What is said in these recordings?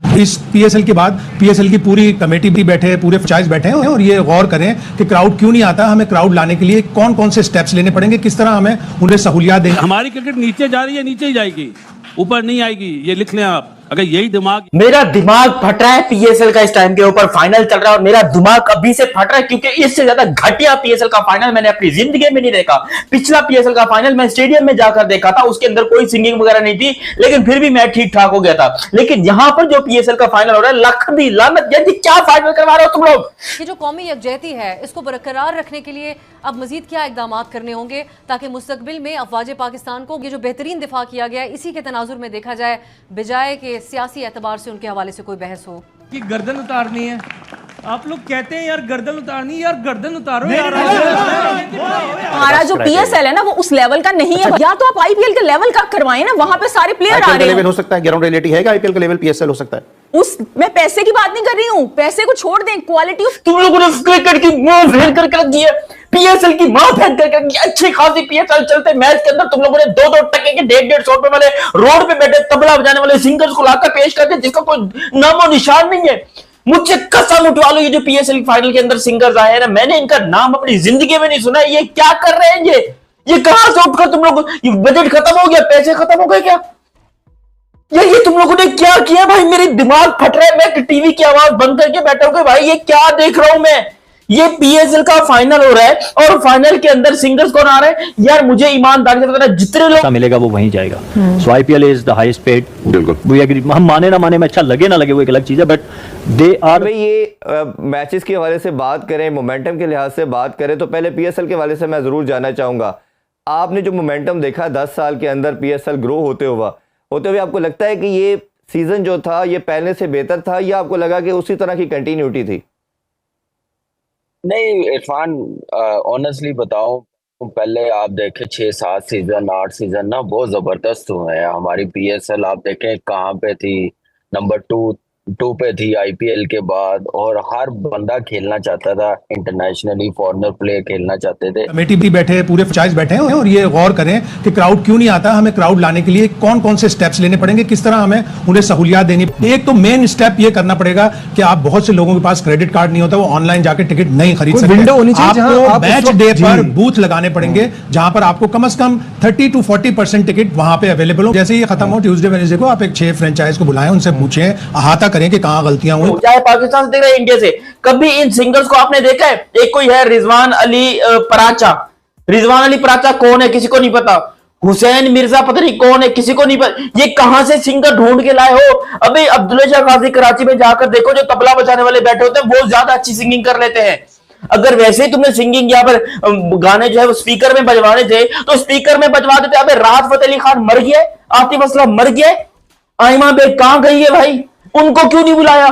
इस पीएसएल के बाद पीएसएल की पूरी कमेटी भी बैठे हैं, पूरे फ्रेंचाइज बैठे हैं और ये गौर करें कि क्राउड क्यों नहीं आता, हमें क्राउड लाने के लिए कौन कौन से स्टेप्स लेने पड़ेंगे, किस तरह हमें उन्हें सहूलियत देंगे। हमारी क्रिकेट नीचे जा रही है, नीचे ही जाएगी, ऊपर नहीं आएगी, ये लिख लें आप। अगर यही दिमाग, मेरा दिमाग फट रहा है पीएसएल का इस टाइम के ऊपर, फाइनल चल रहा है और मेरा दिमाग अभी से फट रहा है क्योंकि इससे ज्यादा घटिया पीएसएल का फाइनल मैंने अपनी जिंदगी में नहीं देखा। पिछला पीएसएल का फाइनल मैं स्टेडियम में जाकर देखा था, उसके अंदर कोई सिंगिंग वगैरह नहीं थी, लेकिन फिर भी मैच ठीक ठाक हो गया था। लेकिन यहां पर जो पीएसएल का फाइनल हो रहा है, लखनऊ लानत, क्या फाइनल करवा रहे हो तुम लोग। ये जो कौमी यकजहती है, इसको बरकरार रखने के लिए अब मजीद क्या इकदाम करने होंगे ताकि मुस्तकबिल में अफवाज पाकिस्तान को ये जो बेहतरीन दिफा किया गया है, इसी के तनाजुर में देखा जाए, बजाय के सियासी एतबार से उनके हवाले से कोई बहस हो कि गर्दन उतारनी है। आप लोग कहते हैं यार गर्दन उतारनी, यार गर्दन उतारो यार। हमारा जो पीएसएल है ना वो उस लेवल का नहीं है, या तो आप आईपीएल के लेवल का करवाएं ना, वहां पे सारे प्लेयर आ रहे हैं। हो सकता है ग्राउंड रियलिटी है, आईपीएल का लेवल पीएसएल हो सकता है। मैं पैसे की बात नहीं कर रही हूँ, पैसे को छोड़ दें, क्वालिटी ऑफ। तुम लोगों ने क्रिकेट की मां फेंक करके रखी है, पीएसएल की मां फेंक करके रखी है। अच्छी खासी पीएसएल चलते मैच के अंदर तुम लोगों ने 2-2 टके के 150 रुपए वाले रोड पे बैठे तबला बजाने वाले सिंगर्स को लाकर पेश करते, जिसका कोई नामो निशान नहीं है। मुझसे कसम उठवा लो, ये जो पीएसएल फाइनल के अंदर सिंगर्स आए हैं ना, मैंने इनका नाम अपनी जिंदगी में नहीं सुना। ये क्या कर रहे हैं, ये कहां से उठकर तुम लोग, बजट खत्म हो गया, पैसे खत्म हो गए क्या? ये तुम लोगों ने क्या किया भाई? मेरे दिमाग फट रहा है, मैं टीवी की आवाज बंद करके बैठा हूं भाई, ये क्या देख रहा हूं मैं? ये पीएसएल का फाइनल हो रहा है और फाइनल के अंदर सिंगर्स कौन आ रहे हैं यार? मुझे ईमानदारी से बताना, जितने लोग मिलेगा वो वहीं जाएगा। So IPL is the highest paid. बिल्कुल वी एग्री, हम माने ना माने में, अच्छा लगे ना लगे वो एक अलग चीज है, बट दे आर। ये मैचेस के हवाले से बात करें, मोमेंटम के लिहाज से बात करें, तो पहले पीएसएल के हवाले से मैं जरूर जानना चाहूंगा, आपने जो मोमेंटम देखा 10 साल के अंदर पीएसएल ग्रो होते हुए, आपको लगता है कि ये सीजन जो था ये पहले से बेहतर था, या आपको लगा कि उसी तरह की कंटिन्यूटी थी? नहीं इरफान, ऑनेस्टली बताऊं, पहले आप देखें 6-7 सीजन 8 सीजन ना बहुत जबरदस्त हुए हैं हमारी पीएसएल। आप देखें कहाँ पे थी, नंबर 2 पे थी आईपीएल के बाद, और हर बंदा खेलना चाहता था इंटरनेशनली, फॉरेनर प्लेयर खेलना चाहते थे। कमेटी भी बैठे हैं, पूरे फ्रेंचाइज बैठे हैं और ये गौर करें कि क्राउड क्यों नहीं आता, हमें क्राउड लाने के लिए कौन कौन से स्टेप्स लेने पड़ेंगे, किस तरह हमें उन्हें सहूलियत देनी। एक तो मेन स्टेप ये करना पड़ेगा कि आप, बहुत से लोगों के पास क्रेडिट कार्ड नहीं होता, वो ऑनलाइन जाकर टिकट नहीं खरीद सकते। आपको मैच डे पर बूथ लगाने पड़ेंगे जहां पर आपको कम से कम 30 to 40% टिकट वहां पे अवेलेबल हो। जैसे ये खत्म हो ट्यूसडे वेडनेसडे को, आप एक 6 फ्रेंचाइज को बुलाएं, उनसे पूछें, अहाता करें कि कहां गलतियां हुई। चाहे पाकिस्तान से देख रहे हैं, इंडिया से, कभी इन सिंगर्स को आपने देखा है? एक कोई है रिजवान अली पराचा। रिजवान अली पराचा कौन है? किसी को नहीं पता। हुसैन मिर्जा पता नहीं कौन है, किसी को नहीं पता। ये कहां से सिंगर ढूंढ के लाए हो? अबे अब्दुल्ला शाह गाजी कराची में जाकर देखो, जो तबला बजाने वाले बैठे होते हैं वो ज्यादा अच्छी सिंगिंग कर लेते हैं। अगर वैसे ही तुमने सिंगिंग यहाँ पर गाने जो है वो स्पीकर में बजवाने थे तो स्पीकर में बजवा देते। अबे राहत फतेह अली खान मर गया, आतिफ असलम मर गया, आइमा बेग कहां गई है भाई? उनको क्यों नहीं बुलाया?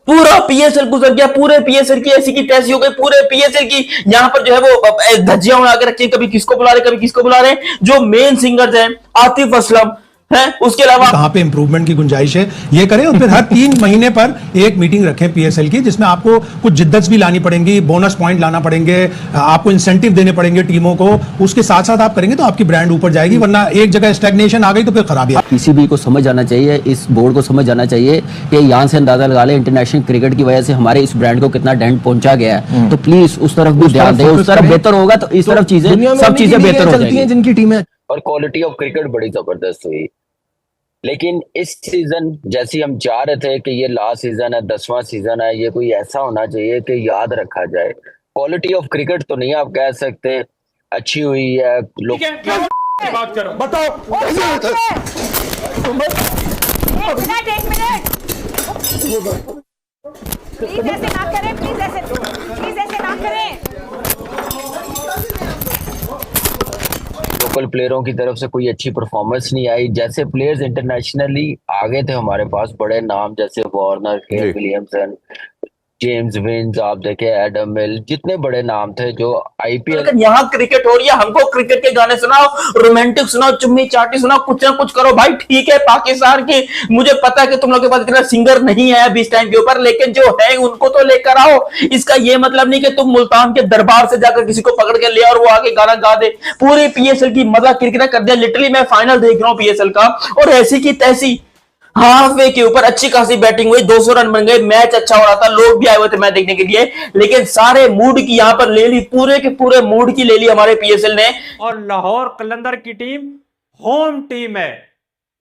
पूरा पीएसएल गुजर गया, पूरे पीएसएल की ऐसी की तैसी हो गई, पूरे पीएसएल की यहाँ पर जो है वो धज्जियां उड़ा के रखी, कभी किसको बुला रहे, कभी किसको बुला रहे। जो मेन सिंगर्स हैं आतिफ असलम है, उसके अलावा कहां पे इंप्रूवमेंट की गुंजाइश है ये करें। और फिर हर 3 महीने पर एक मीटिंग रखें पीएसएल की, जिसमें आपको कुछ जिद्दत भी लानी पड़ेंगी, बोनस पॉइंट लाना पड़ेंगे, आपको इंसेंटिव देने पड़ेंगे टीमों को। उसके साथ साथ आप करेंगे तो आपकी ब्रांड ऊपर जाएगी, वरना एक जगह स्टैग्नेशन आ गई तो फिर खराबी। पीसीबी को समझ आना चाहिए, इस बोर्ड को समझ आना चाहिए कि यहाँ से अंदाजा लगा ले इंटरनेशनल क्रिकेट की वजह से हमारे इस ब्रांड को कितना डेंट पहुंचा गया है। तो प्लीज उस तरफ भी ध्यान दें, उस तरफ बेहतर होगा तो इस तरफ चीजें, सब चीजें बेहतर हो जाएंगी जिनकी टीमें। और क्वालिटी ऑफ क्रिकेट बड़ी जबरदस्त हुई। लेकिन इस सीजन जैसे हम चाह रहे थे कि ये लास्ट सीजन है, 10वां सीजन है, ये कोई ऐसा होना चाहिए कि याद रखा जाए। क्वालिटी ऑफ क्रिकेट तो नहीं आप कह सकते अच्छी हुई है। लोग बात करो, बताओ। एक मिनट प्लीज ऐसे ना करें, प्लीज ऐसे ना करें। लोकल प्लेयरों की तरफ से कोई अच्छी परफॉर्मेंस नहीं आई। जैसे प्लेयर्स इंटरनेशनली आ गए थे हमारे पास, बड़े नाम जैसे Warner, Kane Williamson, James Vince, आप देखे एडम मिल, जितने बड़े नाम थे जो आईपीएल। यहाँ क्रिकेट हो रही है, हमको क्रिकेट के गाने सुनाओ, रोमांटिक सुनाओ, चुम्मी चाटी सुनाओ, कुछ ना कुछ करो भाई। ठीक है पाकिस्तान की, मुझे पता है कि तुम लोग के पास इतना सिंगर नहीं है अभी इस टाइम के ऊपर, लेकिन जो है उनको तो लेकर आओ। इसका ये मतलब नहीं कि तुम मुल्तान के दरबार से जाकर किसी को पकड़ के ले और वो आगे गाना गा दे। पूरी पीएसएल की मजा क्रिकेट कर दिया। लिटरली मैं फाइनल देख रहा हूँ पीएसएल का, और ऐसी की तैसी हाफवे के ऊपर अच्छी खासी बैटिंग हुई, 200 रन बन गए, मैच अच्छा हो रहा था, लोग भी आए हुए थे मैच देखने के लिए, लेकिन सारे मूड की यहां पर ले ली, पूरे के पूरे मूड की ले ली हमारे पीएसएल ने। और लाहौर कलंदर की टीम होम टीम है।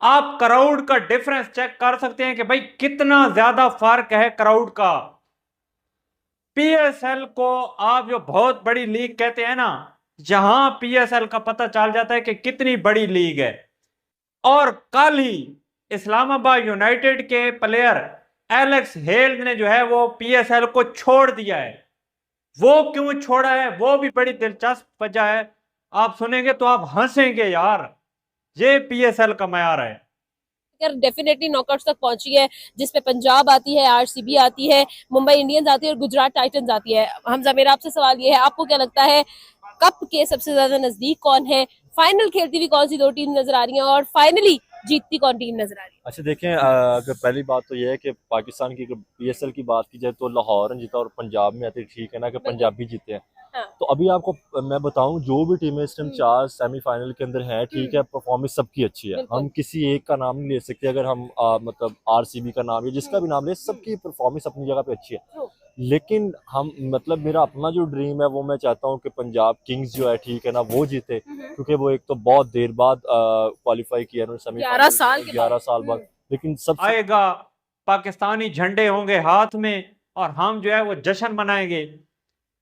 आप क्राउड का डिफरेंस चेक कर सकते हैं कि भाई कितना ज्यादा फर्क है क्राउड का। पीएसएल को आप जो बहुत बड़ी लीग कहते हैं ना, जहां पीएसएल का पता चल जाता है कि कितनी बड़ी लीग है। और कल ही इस्लामाबाद यूनाइटेड के प्लेयर एलेक्स हेल ने जो है वो पीएसएल को छोड़ दिया है। वो क्यों छोड़ा है वो भी बड़ी दिलचस्प वजह है, आप सुनेंगे तो आप हंसेंगे यार। ये पीएसएल का मयार है। डेफिनेटली नॉकआउट्स तक पहुंची है, जिसमें पंजाब आती है, आरसीबी आती है, मुंबई इंडियंस आती है और गुजरात टाइटंस आती है। हमजा, मेरा आपसे सवाल ये है, आपको क्या लगता है कप के सबसे ज्यादा नजदीक कौन है? फाइनल खेलती हुई कौन सी दो टीम नजर आ रही है और फाइनली जीतती कौन टीम नजर आ रही है? अच्छा देखें, अगर पहली बात तो यह है कि पाकिस्तान की पीएसएल की बात की जाए तो लाहौर जीता और पंजाब में आते, ठीक है ना कि पंजाबी जीते हैं। हाँ। तो अभी आपको मैं बताऊं, जो भी टीमें इस टाइम 4 सेमीफाइनल के अंदर हैं, ठीक है, परफॉर्मेंस सबकी अच्छी है। हम किसी एक का नाम नहीं ले सकते, अगर हम मतलब आरसीबी का नाम या जिसका भी नाम ले, सबकी परफॉर्मेंस अपनी जगह पे अच्छी है। लेकिन हम मतलब मेरा अपना जो ड्रीम है वो मैं चाहता हूँ कि पंजाब किंग्स जो है, ठीक है ना, वो जीते, क्योंकि वो एक तो बहुत देर बाद क्वालिफाई किया है सेमीफाइनल, 11 साल बाद। लेकिन सब आएगा, पाकिस्तानी झंडे होंगे हाथ में और हम जो है वो जश्न मनाएंगे।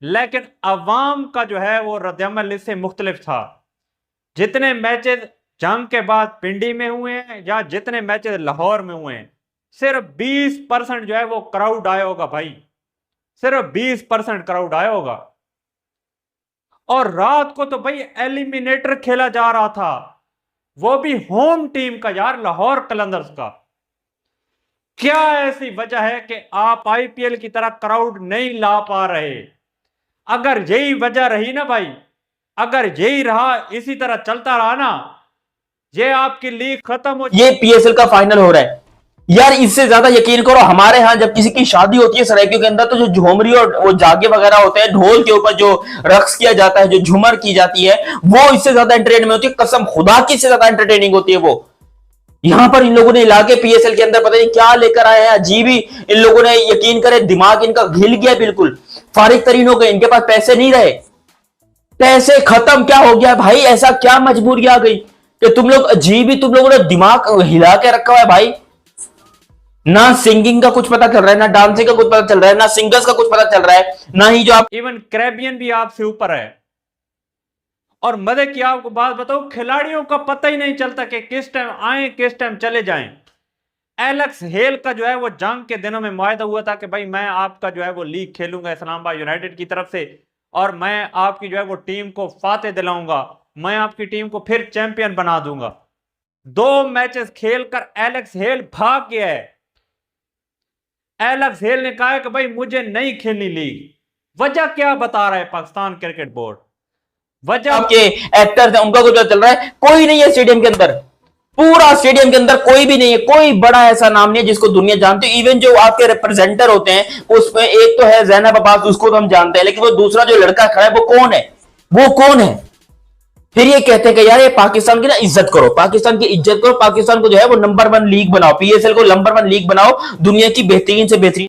लेकिन अवाम का जो है वो रद्दअमल इससे मुख्तलिफ था। जितने मैचेस जंग के बाद पिंडी में हुए हैं या जितने मैचेस लाहौर में हुए हैं, सिर्फ 20% जो है वो क्राउड आया होगा भाई, सिर्फ 20% क्राउड आया होगा। और रात को तो भाई एलिमिनेटर खेला जा रहा था, वो भी होम टीम का यार, लाहौर कलंदर्स का। क्या ऐसी वजह है कि आप आईपीएल की तरह क्राउड नहीं ला पा रहे? अगर यही वजह रही ना भाई, अगर यही रहा, इसी तरह चलता रहा ना, ये आपकी लीग खत्म हो। ये पीएसएल का फाइनल हो रहा है यार, इससे ज्यादा यकीन करो, हमारे यहाँ जब किसी की शादी होती है सराइकियों के अंदर, तो जो झूमरी और वो जागे वगैरह होते हैं, ढोल के ऊपर जो रक्स किया जाता है, जो झूमर की जाती है, वो इससे ज्यादा एंटरटेनमेंट होती है। कसम खुदा की इससे ज्यादा एंटरटेनिंग होती है वो। यहां पर इन लोगों ने इलाके पीएसएल के अंदर पता नहीं क्या लेकर आए हैं, अजीब ही इन लोगों ने, यकीन करें दिमाग इनका घिल गया बिल्कुल, फारिग तरीन हो गए, इनके पास पैसे नहीं रहे, पैसे खत्म। क्या हो गया भाई, ऐसा क्या मजबूरी आ गई कि तुम लोग अजीब ही, तुम लोगों ने दिमाग हिला के रखा हुआ है भाई। ना सिंगिंग का कुछ पता चल रहा है, ना डांसिंग का कुछ पता चल रहा है, ना सिंगर्स का कुछ पता चल रहा है, ना ही जो आप इवन कैरेबियन भी आपसे ऊपर है। और मजे की आपको बात बताओ, खिलाड़ियों का पता ही नहीं चलता कि किस टाइम आए किस टाइम चले जाएं। एलेक्स हेल का जो है वो जंग के दिनों में मुआहदा हुआ था कि भाई मैं आपका जो है वो लीग खेलूंगा इस्लामाबाद यूनाइटेड की तरफ से, और मैं आपकी जो है वो टीम को फाते दिलाऊंगा, मैं आपकी टीम को फिर चैंपियन बना दूंगा। 2 मैचेस खेलकर एलेक्स हेल भाग गया है। एलेक्स हेल ने कहा है कि भाई मुझे नहीं खेलनी लीग। वजह क्या बता रहा है पाकिस्तान क्रिकेट बोर्ड? वजह आपके एक्टर्स हैं उनका कुछ चल रहा है, कोई नहीं है स्टेडियम के अंदर, पूरा स्टेडियम के अंदर कोई भी नहीं है, कोई बड़ा ऐसा नाम नहीं है जिसको दुनिया जानती है। इवन जो आपके रिप्रेजेंटर होते हैं उसमें एक तो है ज़ैनब अब्बास, उसको तो हम जानते हैं, लेकिन वो दूसरा जो लड़का खड़ा है वो कौन है, वो कौन है? फिर ये कहते हैं कि यार ये पाकिस्तान की ना इज्जत करो, पाकिस्तान की इज्जत करो, पाकिस्तान को जो है वो नंबर 1 लीग बनाओ, पीएसएल को नंबर 1 लीग बनाओ, दुनिया की बेहतरीन से बेहतरीन